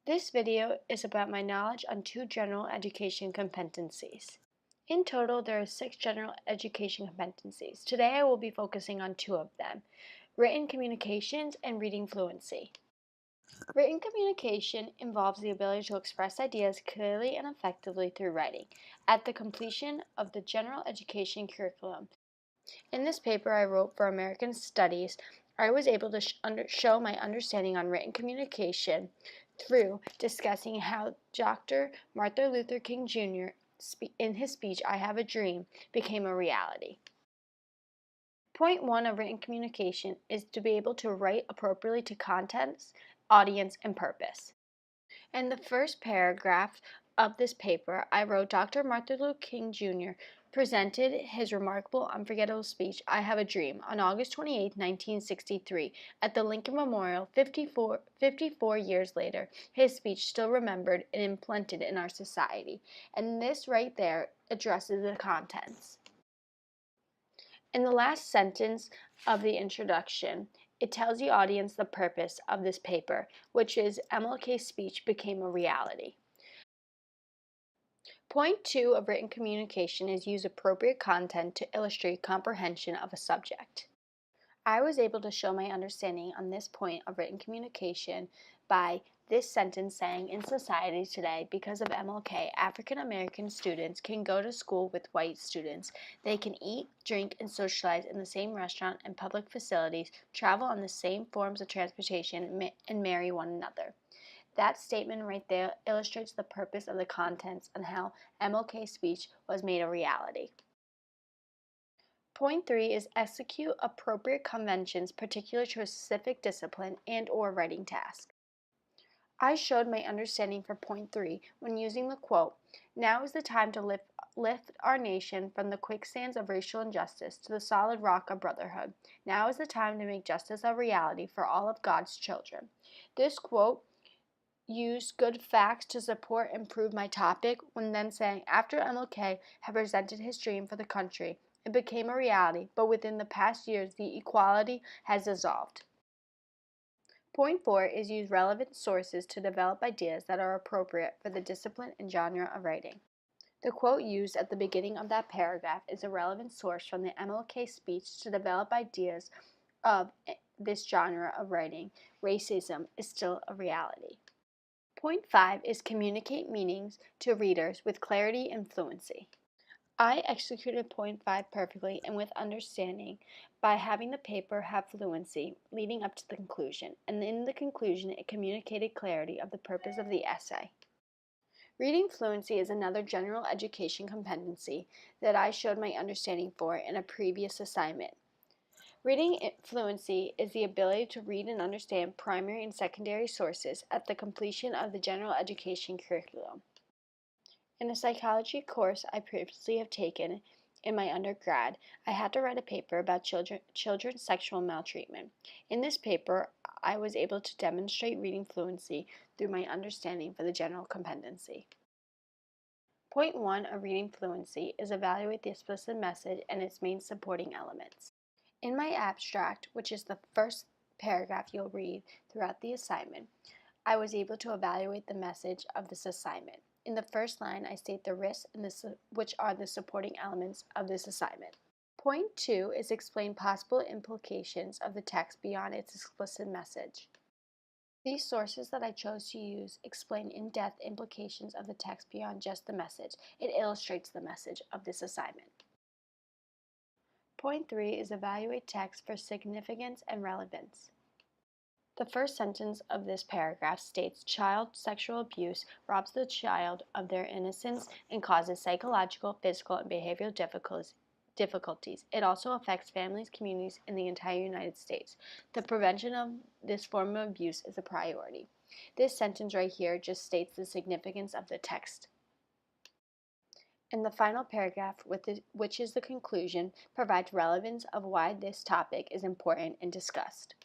This video is about my knowledge on 2 general education competencies. In total, there are 6 general education competencies. Today I will be focusing on 2 of them, written communications and reading fluency. Written communication involves the ability to express ideas clearly and effectively through writing. At the completion of the general education curriculum, in this paper I wrote for American Studies, I was able to show my understanding on written communication through discussing how Dr. Martin Luther King Jr. in his speech, "I Have a Dream," became a reality. Point 1 of written communication is to be able to write appropriately to contents, audience, and purpose. In the first paragraph of this paper, I wrote Dr. Martin Luther King Jr. presented his remarkable, unforgettable speech, "I Have a Dream," on August 28, 1963, at the Lincoln Memorial. 54 years later, his speech still remembered and implanted in our society. And this right there addresses the contents. In the last sentence of the introduction, it tells the audience the purpose of this paper, which is MLK's speech became a reality. Point 2 of written communication is use appropriate content to illustrate comprehension of a subject. I was able to show my understanding on this point of written communication by this sentence saying, "In society today, because of MLK, African American students can go to school with white students. They can eat, drink, and socialize in the same restaurant and public facilities, travel on the same forms of transportation, and marry one another." That statement right there illustrates the purpose of the contents and how MLK's speech was made a reality. Point 3 is execute appropriate conventions particular to a specific discipline and/or writing task. I showed my understanding for point 3 when using the quote, "Now is the time to lift our nation from the quicksands of racial injustice to the solid rock of brotherhood. Now is the time to make justice a reality for all of God's children." This quote used good facts to support and prove my topic when then saying, after MLK had presented his dream for the country, it became a reality, but within the past years, the equality has dissolved. Point 4 is use relevant sources to develop ideas that are appropriate for the discipline and genre of writing. The quote used at the beginning of that paragraph is a relevant source from the MLK speech to develop ideas of this genre of writing. Racism is still a reality. Point 5 is communicate meanings to readers with clarity and fluency. I executed point 5 perfectly and with understanding by having the paper have fluency leading up to the conclusion, and in the conclusion it communicated clarity of the purpose of the essay. Reading fluency is another general education competency that I showed my understanding for in a previous assignment. Reading fluency is the ability to read and understand primary and secondary sources at the completion of the general education curriculum. In a psychology course I previously have taken in my undergrad, I had to write a paper about children's sexual maltreatment. In this paper, I was able to demonstrate reading fluency through my understanding for the general competency. Point 1 of reading fluency is evaluate the explicit message and its main supporting elements. In my abstract, which is the first paragraph you'll read throughout the assignment, I was able to evaluate the message of this assignment. In the first line, I state the risks which are the supporting elements of this assignment. Point 2 is explain possible implications of the text beyond its explicit message. These sources that I chose to use explain in-depth implications of the text beyond just the message. It illustrates the message of this assignment. Point 3 is evaluate text for significance and relevance. The first sentence of this paragraph states child sexual abuse robs the child of their innocence and causes psychological, physical, and behavioral difficulties. It also affects families, communities, and the entire United States. The prevention of this form of abuse is a priority. This sentence right here just states the significance of the text. And the final paragraph, which is the conclusion, provides relevance of why this topic is important and discussed.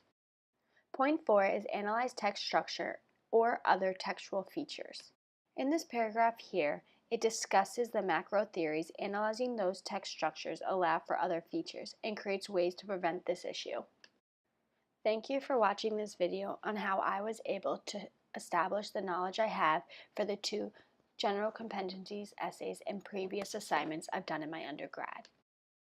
Point 4 is analyze text structure or other textual features. In this paragraph here, it discusses the macro theories, analyzing those text structures allow for other features, and creates ways to prevent this issue. Thank you for watching this video on how I was able to establish the knowledge I have for the 2 general competencies essays and previous assignments I've done in my undergrad.